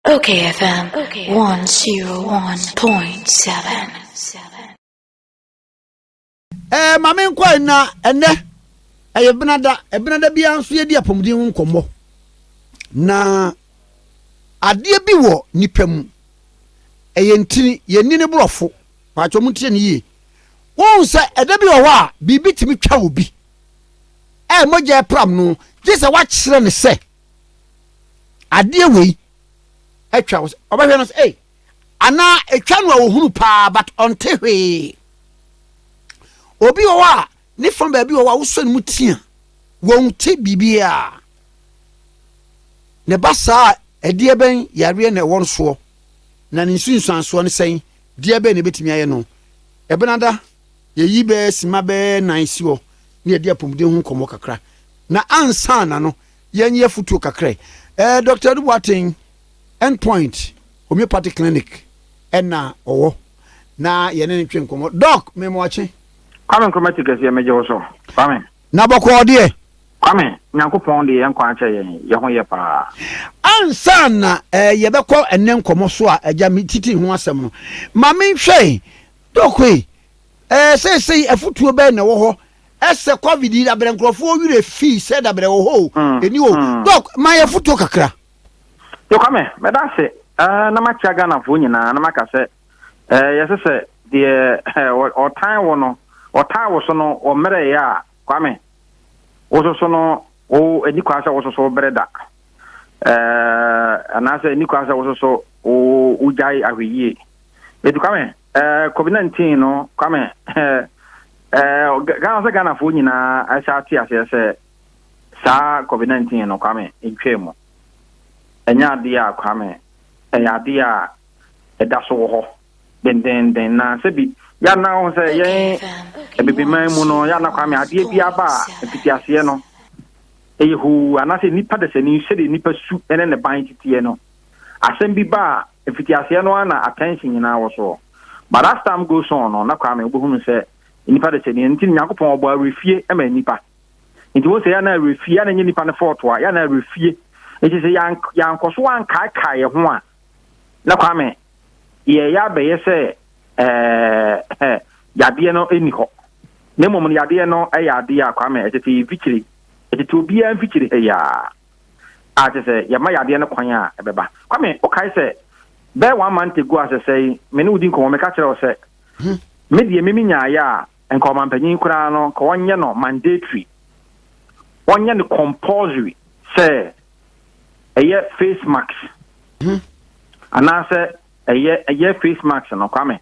Okay, FM. Okay. 101.7. Mame nkwa na ene ebinada bia nso ye di apomdin nkomo na ade bi wo nipam ntini ye nini brofo pacho mutie ne yi won se eda bi wo a bibi timi twa obi moja pram no gese wa kyere ne se ade wei atwa wo obahwe no se ana etwa no ohunu pa but onte hwe obi wo a ne fam ba bi wo a wo so ne mutia won te bibia ne basa edie ben yare na won so na ne nsunsuanso ne sen die ben ne betimi aye no ebenada ye yi be sima be nan si wo ne edie apomde hu komo kakra na ansa na no yenye futuo kakra Dr. Duwatin endpoint homeopathic clinic na owo na yene ne twen komo doc memoache Kwame Nkrumah kesi emeje wo so. Kwame. Na boko de. Kwame, Nyankopon de yenkwa ache ye ho ye pa. Ansa na ye beko enne nkomo so a agya titi ho asem no. Ma me hwe. Dokwe. Sei afutuo be na wo ho. Ese covid da bre nkrofo wire fi se da bre wo ho. Eni wo. Dok ma ye futuo kakra. Yo Kwame, me da se na ma chiaga na fo nyina na maka se ye se de o time wo no Ota wo so no o mere ya Kwame wo so no o eni kwasa wo so breda anase eni kwasa wo so o ujai ahwiye edu Kwame covid-19 no Kwame Ghana fo nyina asati asese sa covid-19 no Kwame entwemo enya de ya Kwame enya de ya edaso wo ho den na sebi ya na ho se yen ebibi man mu no ya na Kwame ade bi aba epitiase no eyehu anase nipa de seni hwede nipa su ene ne ban titie no asem bi ba epitiase no na attention nyina wo so but as time goes on no na Kwame obohunu se nipa de seni nti Nyankopon obo arefie ema nipa nti wo se ya na arefie ya na nyi nipa ne forto ya na arefie enti se ya nkoso an kai ho a na Kwame ye ya be ye se yade no eni ho ne mom no yade no ayade a Kwame etete fikiri etete obi an fikiri ya a te se ya ma yade no kwan a ebeba Kwame o kai se be 1 month ago as say me ne udi nko me ka kire o se me die me nya ya enko mampanyin kura no ko wonye no mandatory wonye no compulsory se eye face mask anase eye face mask no Kwame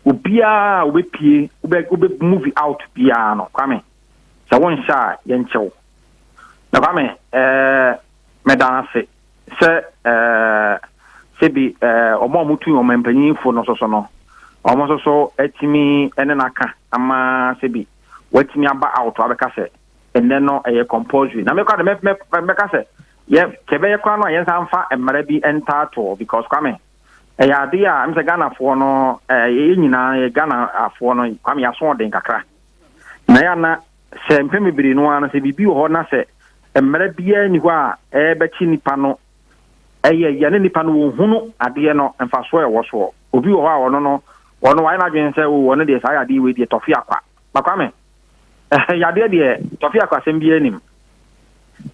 ubia ubepie ube move out bia no Kwame sa won sha yenchew na Kwame medanse se sebi omo mutu o mempanyin fo no so no omo so etimi ene naka ama sebi watimi aba out abeka se ene no eye compulsory na me kwa me ka se ye kebe ye kwa no yen sanfa emara bi entato because Kwame ya dia am se Ghana fo no ye nyina Ghana afo no Kwame ya so den kakra na ya na se mpemebiri no ana se bibi ho na se emere bia ni ho a bechi nipa no ya ne nipa no wo hunu ade no mfaso e wo so obi ho a ono wa na dwen se wo no de sa ya de we de tofi akwa ba Kwame ya de tofi akwa sem bia nim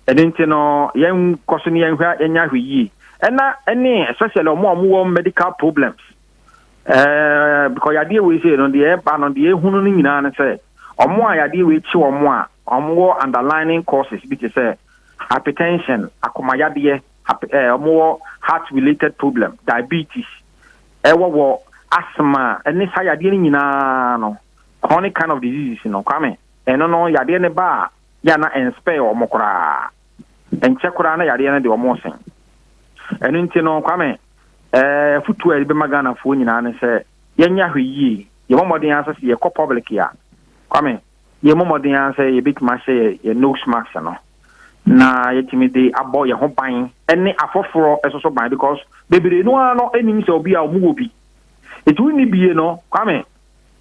edenti no yen koso ni yen hwa enya hwi any especially more medical problems because yade we say no the ba no the hunu ni nyina na say omo a yade we chi omo a omo underlying causes bi te say hypertension akoma yade omo heart related problem diabetes wo asthma any say yade ni nyina no chronic kind of diseases no Kwame no yade ne ba ya na inspire omo kura enche kura na yade ne de omo sen enu nti no Kwame futu e be magana fo nyina ne se yenya hweyi ye momoden asase ye ko public ya Kwame ye momoden asase ye bitima se ye nose mask no na yetimi de abo ye ho ban ene afoforo esoso ban because bebere no ano enim se obi a omu obi etu ni bie no Kwame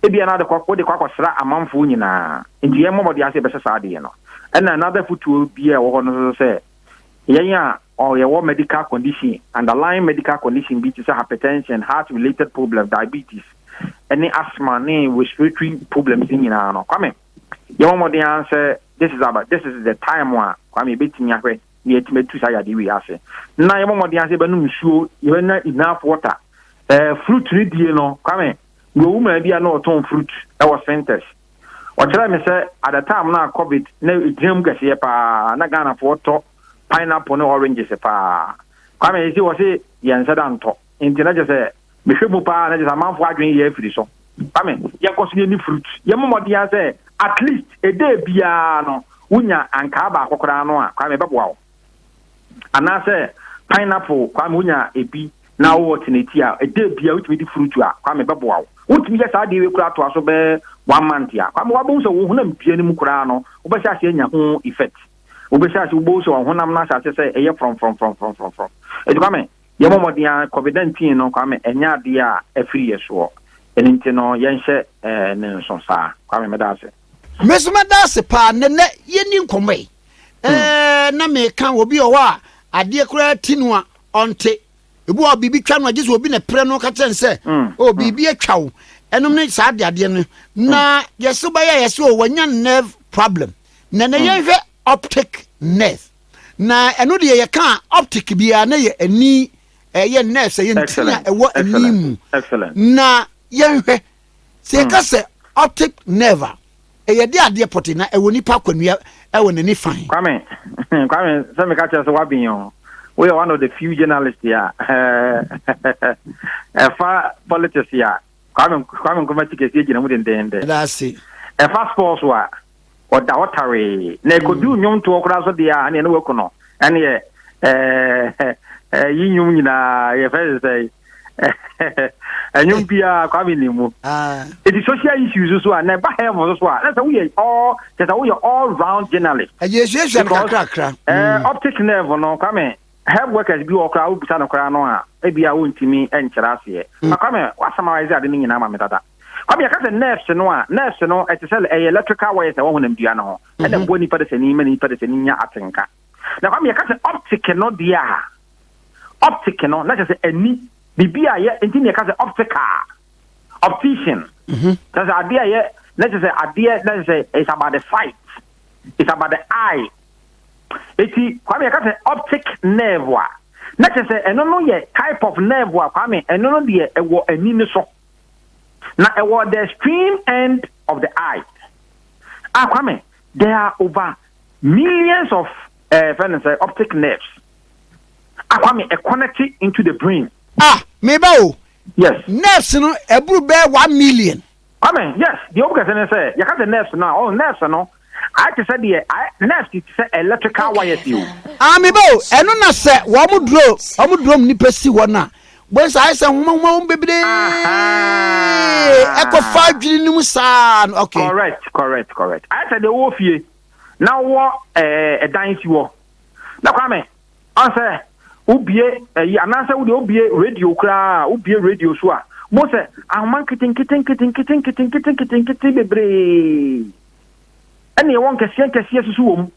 ebia na de kwa de kwa sra amanfo nyina nti ye momoden asase be sesa de no ena another futu bie wo ho no se yenya or your medical condition, underlying medical condition, be it hypertension, heart-related problem, diabetes, any asthma, any respiratory problems in your come. Your more the answer. This is the time one. Kwame betting your way. Yet made to say we are saying. Now your more the answer, but no sure you not enough water. Fruit read you know. Kwame, no woman be no ton fruit. That was centers. Or tell me say at the time now COVID. No dream get here pa. Na Ghana for top pineapple no oranges pa. Kwame, you was say the answer down top. Internet just say. Mishubu pa na just a man for drinking here for this so. Kwame, you consume any fruit. Your more the answer. At least a day biano unya ankaba kokora no a kwame beboa anase pineapple kwame unya ebi na wo tineti a day bia utimi di fruit a kwame beboa utimi ya saa de we kura to aso be 1 month ya kwame wabon so wo hunam bia ni mu kura no wo be sha anya ho effect wo be sha wo so honam na sha se eye from e kwame ye momodia covid-19 no kwame enya de a afiri yeso enenti no yenhye ne nso saa kwame medase Mesuma dase pa nene yeni nkomwe na me kan obi o wa ade kura tinu a onte ebu obibi twa no agese obi ne pre no ka tense o bibi atwa wo enom ne sa ade no na yeso ba ya yeso wanya nerve problem na ne yenhwe optic nerve na eno de ye kan optic bia na ye ani ye nerve ye ntina ewo animu na yenhwe se ka se optic nerve e de ade poti na e woni pa kwanua e woni ni fan Kwame say me catch us wabin we are one of the few journalists here fa politics here Kwame kuma tike sie gina mu dendende that's it e fa sports wa o da otare na ko du nyom to okura so de a na we ko no ene ye yi nyom nyina ye fa say Anyumpia Kwabinimu. It is social issues so and never have so. That's we are all round journalists. Yes, Optic nerve no come. Help workers be or crowd beside of cranoa. Maybe I won't me and Cherasi. Come, what summarize that in Amamata. Come here, cut the nerves no, at the cell a electrical wires a woman in piano, and then when he put us in many put us in your Atinka. Now come here, cut the optic no dia. Optic no, not just any. Bibia ye intini ka say optician that's idea ye let's say it's about the sight, it's about the eye. Eti kwame ka say optic nerve wa let's say eno no ye type of nerve wa kwame eno no de ewo ani ni so na ewo the extreme end of the eye. Kwame, there are over millions of optic nerves. Kwame connected into the brain. Maybe yes. Nerves no ebru be 1 million. Come yes. The obvious say you got the nerves now. Oh, nerves no. I just said the nerves is electrical wires you. Maybe eno na say wo mu drum ni pesi wo na. When I say mom baby eko fadwiri ni mu sa. Okay. Correct. I said the wofie. Now what a dance you wo. Na kwame. Answer ubie anansa wo de ubie radio kra ubie radio so a mo se ahman kitin bebre ene won kese susu wom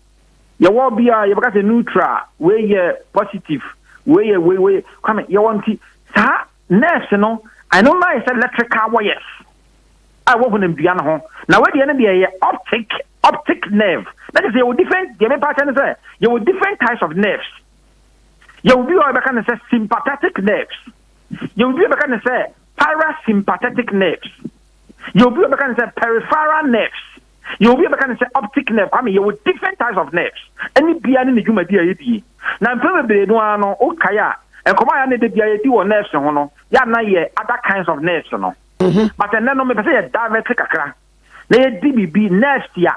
ye wo bia ye baka se neutral we ye positive we come ye want sa nerves no I know na is electrical wires I wo honem bia na ho na we de ne de ye optic nerve that is you different the main pattern say you different types of nerves. You will be able to say sympathetic nerves. You will be able to say parasympathetic nerves. You will be able to say peripheral nerves. You will be able to say optic nerve. I mean, you have different types of nerves. Any beyond the human being. Now, probably no one okaya and come on the BID or nerves no. Ya na ye other kinds of nerves no. But then no me say a diabetic kakra. Na DBB nerves ya.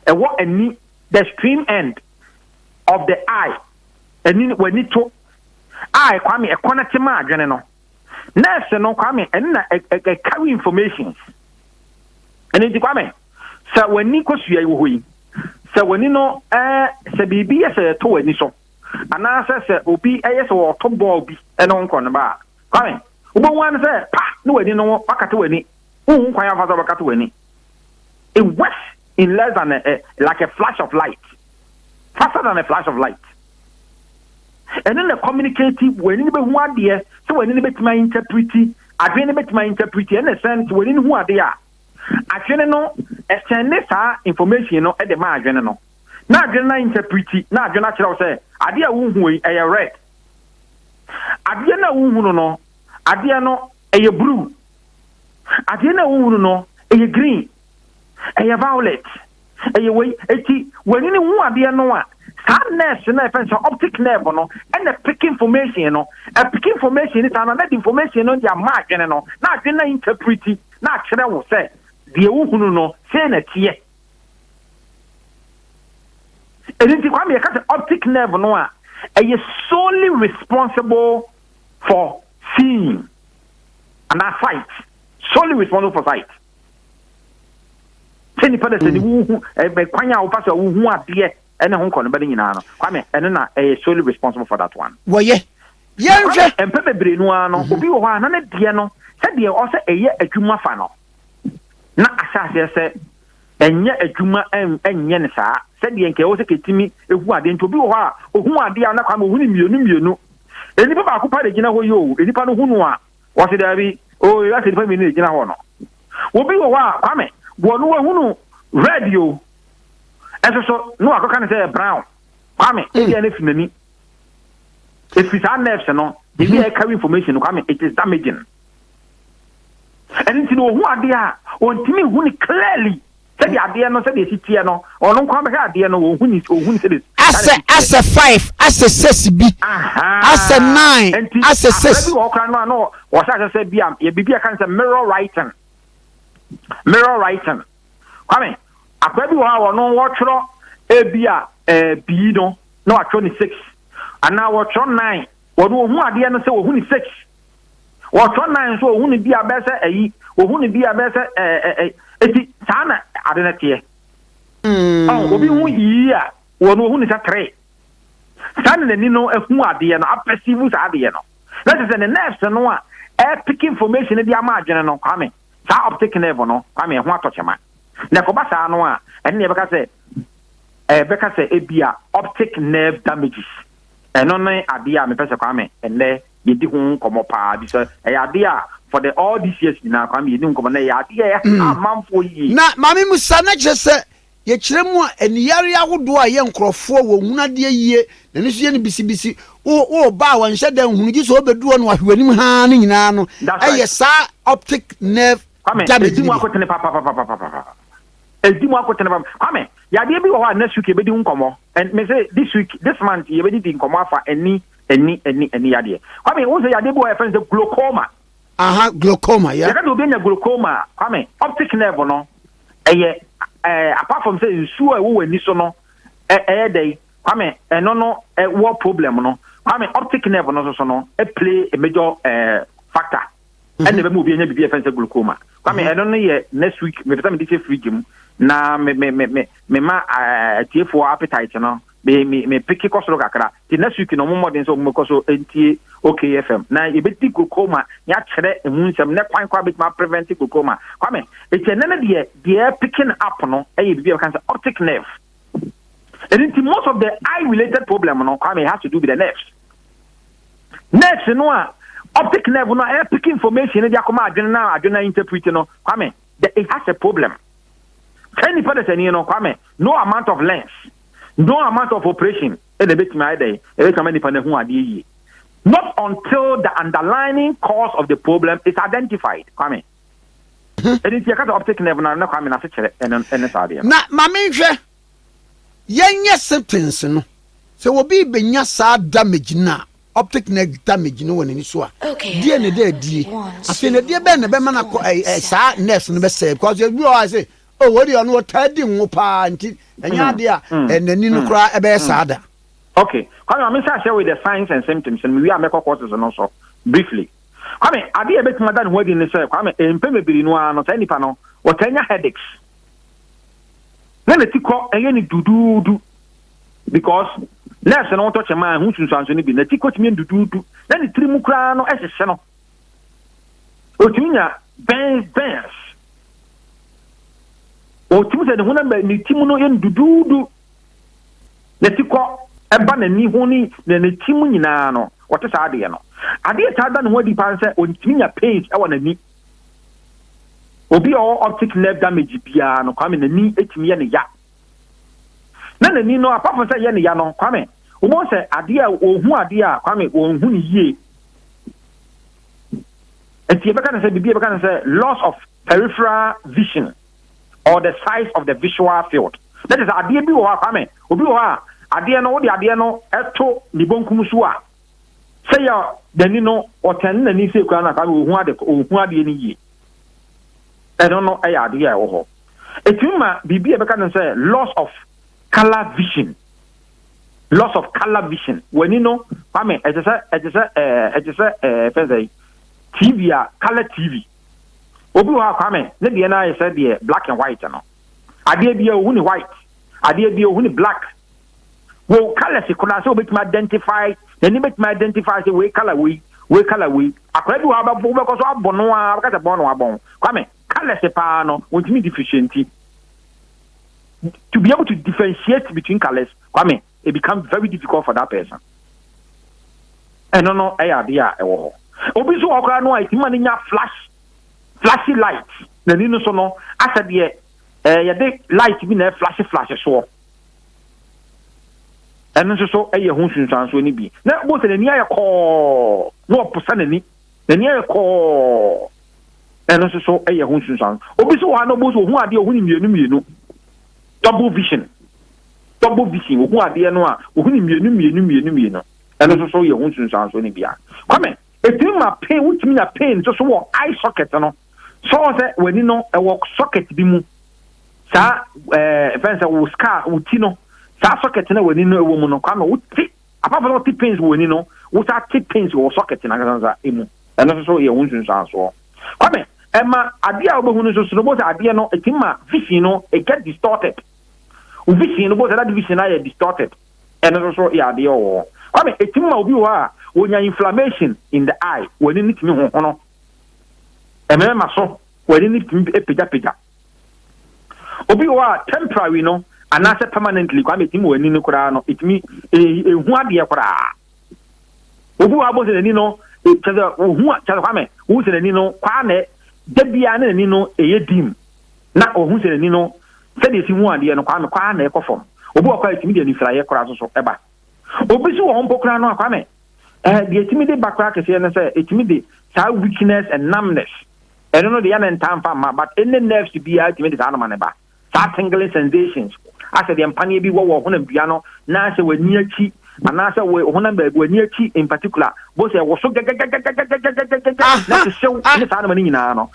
And what any the extreme end of the eye. And when it to I kwame a connected ma adwene no nurse no kwame and na carry information and it kwame so when ni kosua wo hoyi so when no se bibi se to ani so ana se obi so to ball bi and on kon ba kwame ubo wan se pa no wani no wakata wani hu kwan afa so wakata wani it works in less than like a flash of light, faster than a flash of light. and then the communicative when you be one dear, so when you bet my interpreti, I didn't bet my interpreti in a sense when you are there. I can't know a send this information at the margin. No, not general interpreti, not general say, I dear who I read. I dear no, I dear no, a blue. I dear no, a green, a violet, a way, when you are dear no. Sadness and optic nerve no and the pick information no a pick information is another information on your margin no not in interpret not sure will say the who no say na tie and it come here optic nerve no are solely responsible for seeing and that sight solely responsible for sight any person who kwanya wo pass who are there and hon kono bade nyina no kwame ene na solely responsible for that one woye yenhwe empepe bre no ano obi wo ha na ne de no se de o se eye adwuma fa no na asase se enye adwuma enye ne saa se de nke wo se ketimi ehu ade nto obi wo ha ohu ade a na kwame ohu ni mienu eni papa ko pa de gina ho yo eni pa no hu no a wo se da bi o ya se pa mi ni gina ho no obi wo ha kwame wo no hu no radio so no akoka say brown kwame e dey na finani if it's nerves no if you carry information kwame it is damaging and you know who are there on timi hu ni clearly say the ade no say the sitie no ono kwame ha ade no hu ni say this as a 5 as a 6 b as a 9 as a 6 no was say bia ye bibia kan say mirror writing kwame akwabi wa no wotro ebia b no na watro ni 6 ana wotro 9 wodo hu ade no se wo hu ni 6 wotro 9 so wo hu ni bia be se ayi wo hu ni bia be se eti sana ade na tie obi hu yi a wono hu ni 3 sana ni no hu ade no apesivu sa ade no that is the nerves no a pick information di amagene no kwame sa optic nerve no kwame hu atochema na ko basa no a ene be ka say ebia optic nerve damages eno no ade a me pese kwame ene yedi hu komo pa bi so ade a for the all these years na kwame yedi hu komo na ade a amamfo yi na mami musa na chese ye kire mu a eniyare agodo a ye nkrofo wo hunade yie na ne so ye ne bisibisi o ba wa nhye dan hunugi so obeduo no ahwanim ha ne nyina no eye sa optic nerve damage edi mu akotene papa edi mu akotene papa kwame ya de bi wo ha next week e bedi hu komo and me say this month ye bedi komo afa eni ya de kwame wo say ya de bi wo friends glaucoma glaucoma ya ka do be nya glaucoma kwame optic nerve no eye apart from say nsuo e wo wani so no dey kwame eno no what problem no kwame optic nerve no so no play a major factor and never move enya bibi efense glaucoma kwame eno no ye next week me vitamin D free gym na me ma TF4 appetite no me pick kosoro kakra the next week no mo modern so mo koso entie OKFM na e beti glaucoma ya kire emunsem ne kwan kwa bit ma prevent glaucoma kwame etenene de picking up no e bibi can say optic nerve and most of the eye related problem no kwame has to do with the nerves no optic nerve no e pick information e dia koma adwena interpret no kwame it has a problem any person you know kwame no amount of lens no amount of operation not until the underlying cause of the problem is identified kwame and it's your optic nerve na kwame na se chere and sadia na mame hwe yenye symptoms no se obi benya sa damage na optic nerve damage no woni so a die ne die afi ne die be ne be mana sa nerves no be say because you say oh what you no tadi nwo pa nti enya de a enani no kura e be saada okay come on me share with the signs and symptoms and we are make courses no so briefly come ade e betima dan ho adi ne say come empem biri no ano say nipa no wotanya headaches na tiko enye ni dududu because nurse no to chema hu sunsanso ni bi na tiko timi dududu na ni trimu kura no ehye no otunya bens o timu se ne huna ni timu no yen dududu ne tiko eba na ni ho ni na ne timu nyina no wote sa ade no ade ta da ne ho di pan se ontimi nya pain e wona ni obi o optic nerve damage bia no kwame na ni etimi ye ne ya na ni no apart say ye ne ya no kwame wo se ade a ohu ade a kwame ohu ni yie eti be kan say bibia be kan say loss of peripheral vision or the size of the visual field that is ade bi wo kwame obi wo a ade no wo de ade no eto ni bonkum so a say ya dani no otan na ni se kwa na kwame ohu ade ni yie I don't know ay ade a wo ho etima bibia be kan say loss of color vision when you know kwame it is a TV color TV obi wa kwame ne de na say de black and white no ade bia ohu ni white ade bia ohu ni black wo color se kuna so bit identify the ni bit identify say we color we akwa bi wa ba bo so abono a ka se bono abon kwame color se pa no wontimi deficiency to be able to differentiate between colors kwame it becomes very difficult for that person no ade a ewo obi so okra no itima nya flashy light na ni no so no asa de ye de light bi na flash so eno so eye hu sunsan so ni bi na bo se ni aye ko no oposa na ni aye ko eno so eye hu sunsan obi so wa no bo so hu ade hu ni mienu double vision hu ade no a hu ni mienu eno so ye hu sunsan so ni bia kwame etima pain wutimi na pain so wo eye socket no so say wani no e wo socket bi mu sa fence wo scar wuti no sa socket na wani no e wo mu no kwame wuti apart from the pains wani no wo sa tip pains wo socket na ganza emu eno so ye wunsun san so kwame ema ade a obo hunu so bo sa ade no etima vision no e get distorted o vision no bo sa that vision na ye distorted eno so ya ade o kwame etima obi wa wonya inflammation in the eye wani ni timi ho no emema so wani ni timi epega obi wa temporary no anase permanently kwa metimi wani ni kura no etimi ehu ade kura obi wa bo se ni no chaza ohu chaza kwa me hu se ni no kwa na debia na ni no eyedim na ohu se ni no se de si hu ade no kwa me kwa na ekofom obi wa kwa etimi de ni fraye kura so eba obi si wo ho pokura no kwa me the timid background is here and say it timid weakness and numbness. I don't know the end time but any nerves to be ultimate animal ba. Start tingling sensations. I said the empany be what one piano, now say we're near chi, and I said we're near chi in particular. Both I was so show this animal in ano.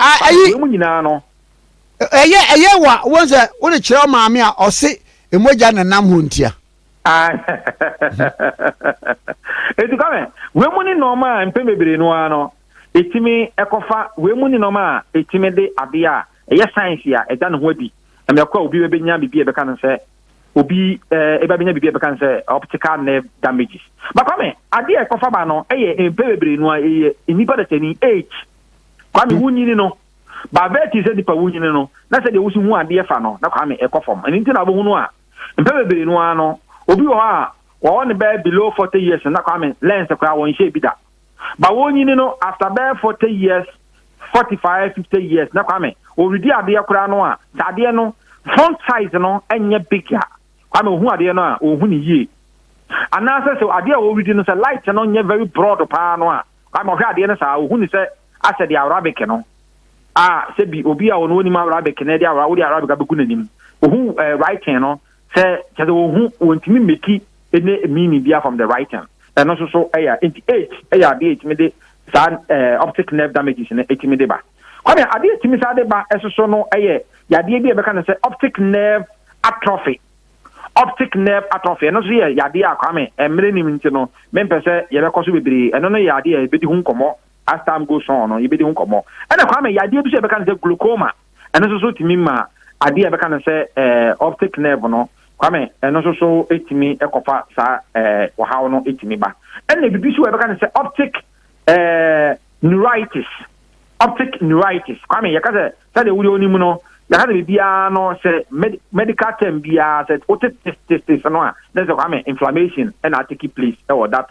Was a chill mamma or say emojan and namhuntia. Etu kame we muni normal mpe bebere no ano etimi ekofa we muni normal etimi de ade a eye science ya eda no ho adi emekwa obi we benya bibi e beka no se obi eba benya bibi e beka no se optical nerve damages ba kame ade ekofa ba no eye mpe bebere no eye inipa de tani age kwame wunyini no ba veti se dipa wunyini no na se de wusi hu ade fa no na kwame ekofom eni nti na bo hu no a mpe bebere no ano obi wo ha won be below 40 years na kwame lens kwa won she bida ba wonyini no after be 40 years 45 50 years na kwame o redi ade akura no a ade no font size no enye big ya kwame ohu ade no a ohu ni yie anasa se ade a o redi no se light no nye very broad pa no a kwame o hwa ade no sa ohu ni se ase de arabic no se bi obi a ono ni ma arabic na de arabic abeku nanim ohu right hand no se chaze ohu wontimi meki ene meaning bia from the right hand and also so aya in age aya de it me de san optic nerve damages na it me de ba kwame ade it me sa de ba eso so no aya ya de bia be kan say optic nerve atrophy no so ya de akwame emre ni nti no mempese ye be koso bebere eno no ya de e be di hu nkomo as time goes on no ye be di hu nkomo ena kwame ya de bi so be kan say glaucoma eno so timi ma ade e be kan say optic nerve no kwame eno so etimi ekofa sa wahaw no etimi ba ena bibi so we kan say optic neuritis kwame yakase sa de wuri oni mu no ya ha bia no say medical term bia say o test no a that's say inflammation and take place or that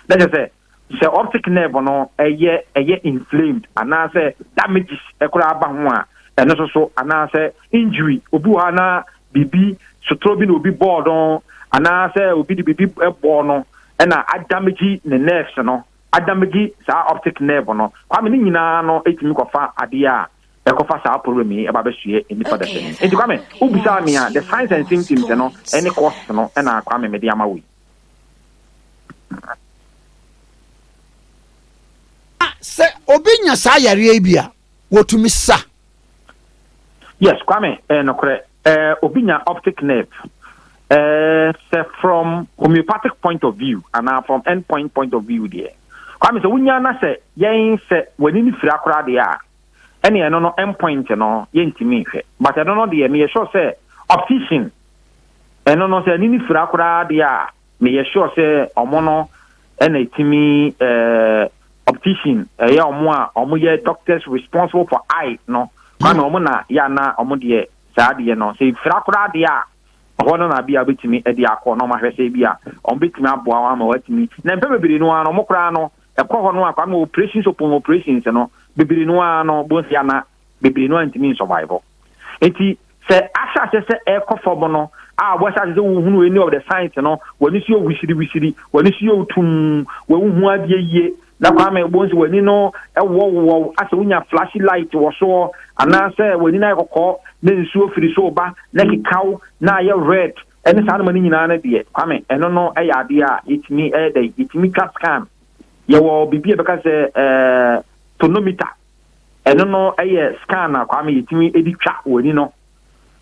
let's say optic nerve no inflamed and I say damages ekura aba ho a eno so and I say injury obi wa na bibi strobe no obi board on and I say obi the bibi ball no and I damage the nerves no adamagi sa optic nerve no kwame ni nyina no etimi kofa ade a ekofa sa problem yi eba besue enipa da sen enti kwame ubisa me a the signs and symptoms no any cause no na kwame me de amawi se obinya sa yare bia wotumi sa yes kwame no kore obinya optic nerve say from homeopathic point of view and from endpoint point of view there kwame se wunya na se yen se wani ni fira kora de a ene eno no endpoint no yentimi hwe but I don't know the me sure say optician eno no se ni fira kora de a me sure say omono ene itimi optician ya omo ye doctors responsible for eye no kwame omo na ya na omo de sa de no se fira kora de a hono na bia betimi e de akọ no ma hwese bia on betimi aboa wa ma watimi na mpe bebiri no ano mo kra no ekọ hono akwa ma operations upon operations no bebiri no ano bo sia na bebiri no antimi survival enti se asha se ekọ form no a bo sha se hunu any of the science no wani si o wisiri wani si o tum wo hu adie yie na kwa me bo nsi wani no wo ase unya flash light wo so ana se wani na ekọ na nsuo firi so ba na kikaw na ye red ene sa na mani nyina na de kwame eno no eya ade a itimi dey itimi scan ye wo bibie beka se tonometer eno no eye scan na kwame itimi edi twa wani no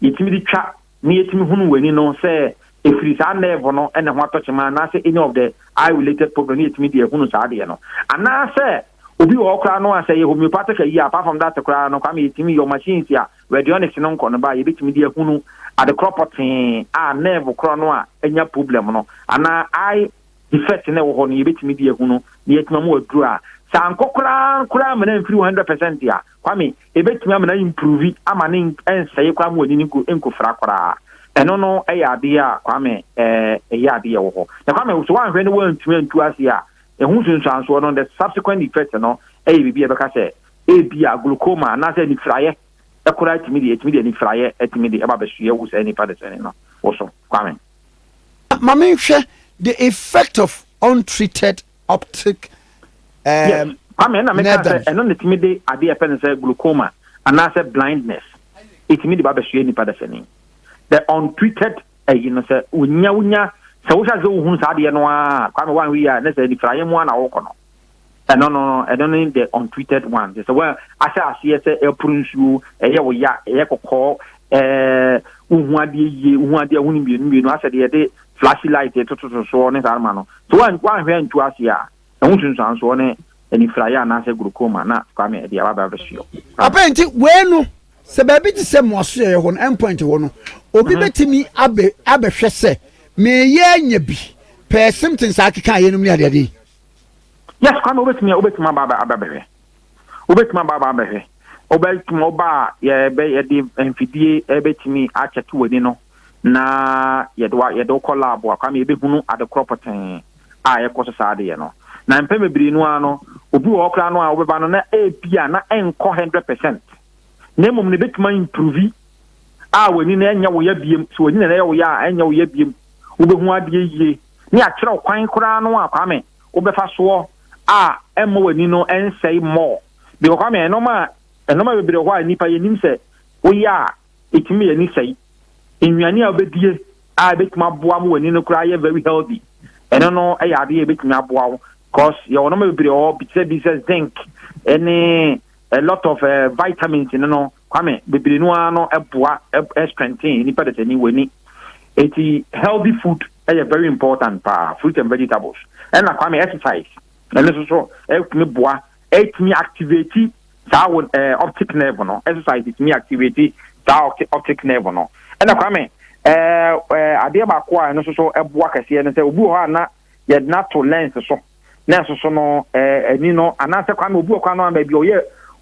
itimi di twa ni itimi hunu wani no se efiri sa nerve no ene ho atochema na se any of the eye related problem ni itimi di hunu sa de no ana se obi wo kra no ase ye homeopathic yi apart from that kra no kwame itimi your machines ya radionics no nko no ba ye bitimi di ehunu ade cropotin a nerve kra no a enya problem no ana eye defect na wo ho no ye bitimi di ehunu ni yetima mo aduru a san kokra kra me na mfiri 100% ya kwame e bitimi am na improve ama ne enseye kwa mo ni nko fra kra eno no eya ade a kwame eya ade wo ho na kwame so wan hwe no wan tumi antu ase a ehun sunsanso no the subsequent effect no bibi e beka se bia glaucoma na se ni fraye ekura timidi ni fraye timidi e ba besue wo se ni pade se no wo so kwame mama hwe the effect of untreated optic kwame na meka se eno ne timidi ade e pen se glaucoma and se blindness timidi ba besue ni pade se ni the untreated se unya se wo sha zo hu sa de no a kwame wan wi a na se ni fraye mu na wo kono no I don't need the untreated one so well asa se epurunsu eye wo ya eye kokọ uhu ade ahunu bienu asa de flashlight to so ne sarma no so wan hwe ntu ase a ehun sunsan so ne eni fraye na se glaucoma na kwame de aba ba hwio apenti wenu se ba bi ti se mo so ye ho no endpoint ho no obi betimi abehwe se me ye anya bi per symptoms akeka ye no mi ade yes kwame obetima baba ababewe obetima oba ye de mfidie ebetimi achatu wani no na ye do collab kwame ebehunu ade cropotin a ye koso saade ye no na mpem bebiri no ano obi wo kra no a obeba no na bia na enko 100% na mum ne betima improve a wani na enya wo ya biem so wani na ye wo ya enya wo ya biem obehu ade yie ni akere kwan kra no a kwame obefa so emmo wani no ensay more because kwame enoma bebere ho a nipa yenim se oya etimi ye ni say enwani a obedie a betuma boa mo wani no kra ye very healthy eno no eya ade ye betumi aboa wo cause ye onoma bebere ho bises zinc any a lot of vitamins no kwame bebere no ano eboa strengthen nipa de tani wani eti healthy food is very important pa fruit and vegetables and kwame exercise and so me boa me activate sa optic nerve no exercise it me activate sa optic nerve no and kwame ade ba ko a no so boa kase no say obi ho na ye na to lens so na so no ani no ana se kwame obi ko no ba bi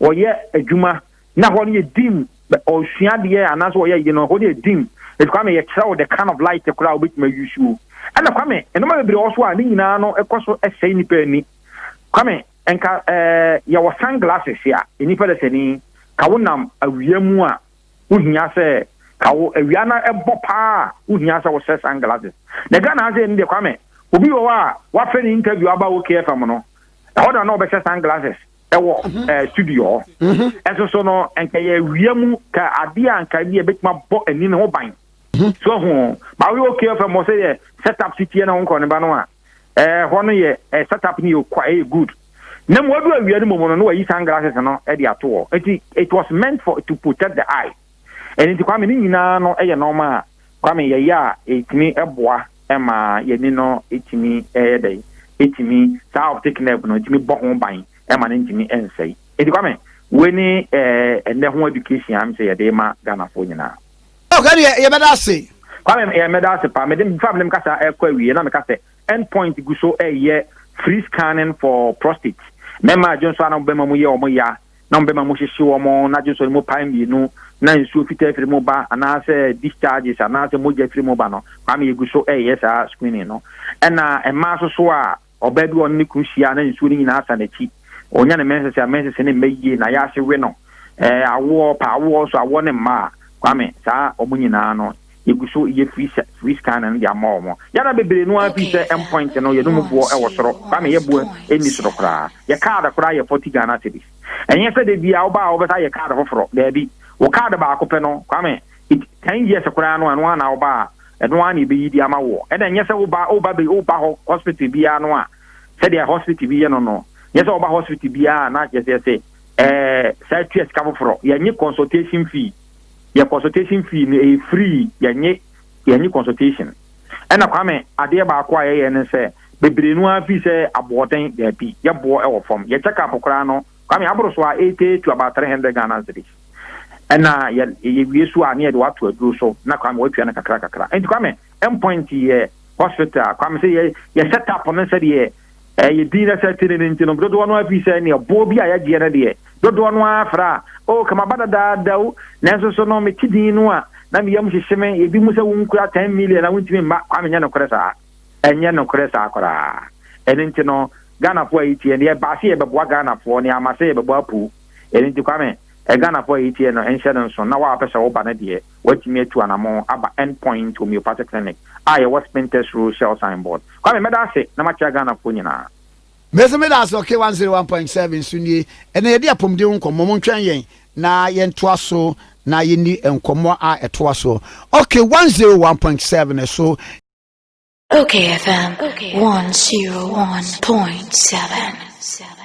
oye adwuma na ho no ye dim or Shiadia and that's what you know what you dim. It's coming a child the kind of light the crowd which may use you. And the coming and no be also a no a cost a sane penny. Coming and your sunglasses here in Ipeleseni, Kawunam a Yemua, Unia say, Kaw a Riana a Bopa, Unia was sunglasses. The gun has in the comment. Ubi what friend interview about okay from no. Hold on, no better sunglasses. Studio. And so no, and Kaya Riamu, Ka Adia and Kadia bit my boat and in Obine. So, but we okay from Mosey, set up city and Uncle and Banoa. One year, set up new quite good. No more do we know you sunglasses and not Eddie at all. It was meant for to protect the eye. And into coming in no a norma, coming ya, it me a bois, Emma, Yenino, it me a day, it me, South taking up, no, it me bone buying, Emma into me and say, it coming. When and then education, I'm say a dema Ghana for you now. Okay, you better say. Come here, Medasa, Madam Problem Casa, a query, and I'm a endpoint go so a year free scanning for prostate. Memma Johnson of Bemamuya or Moya, Numbema Mushishu or more, not just more time, you know, nine suffit free mobile, and I say discharges, and I say Moja free mobile. Come here, go so a yes, screening, no. And a master soa or bedroom on Nicusiana is swinging in us and a cheap. Onyana message, a message in a Meji, Nayashi Reno. I wore power, so I want a ma. Kwame sa omunyina no yeguso ye free scan and ya more yana bebere no afi say endpoint no ye no bo e wo soro kwame ye bo eni soro kra ye card kra ye 40 Ghana cedis enye se de bia oba obeta ye card foforo da bi wo card ba akopɛ no kwame 10 years kra no anu na oba eno an be yidi ama wo e da enye se oba be hospital bia no a se de hospital bia no ye se oba hospital bia na je say say twice ka foforo ye nyi consultation fee. Your consultation fee a free yanyi consultation. And a kwame ade ba akwa and say bebre no afi say aboden there be ya bo e form ye check up okra no kwame abro so 80 to about 300 Ghana cedis. And na ye wiesu a near the what to do so na kwame we twa na kakra and kwame endpoint ye hospital kwame say ye set up on say ye ye dinner setting in no do no afi say ne bo bi a ya je na de do no afra o kama bada da nanso so no me tidin no a na me yam hyehyeme e bi mu se wunkura 10 million na wuntimi ma kwamenya no kresa enye no kresa akora enenti no Ghana for iti ne ba se e beboa Ghana for ne amase e beboa pu enenti kwame e Ghana for iti no enhye no so na wa apesa wo ba na de watimi atu anamo aba endpoint homeopathic clinic I was Spinters Road Shell signboard kwame meda se na ma chia Ghana for nyina Mesemeda so okay 101.7 sunye ene ye dia pomde nkomo mo ntwan yen na yen toa so na yeni enkomo a etoa so okay 101.7 so okay FM 101.7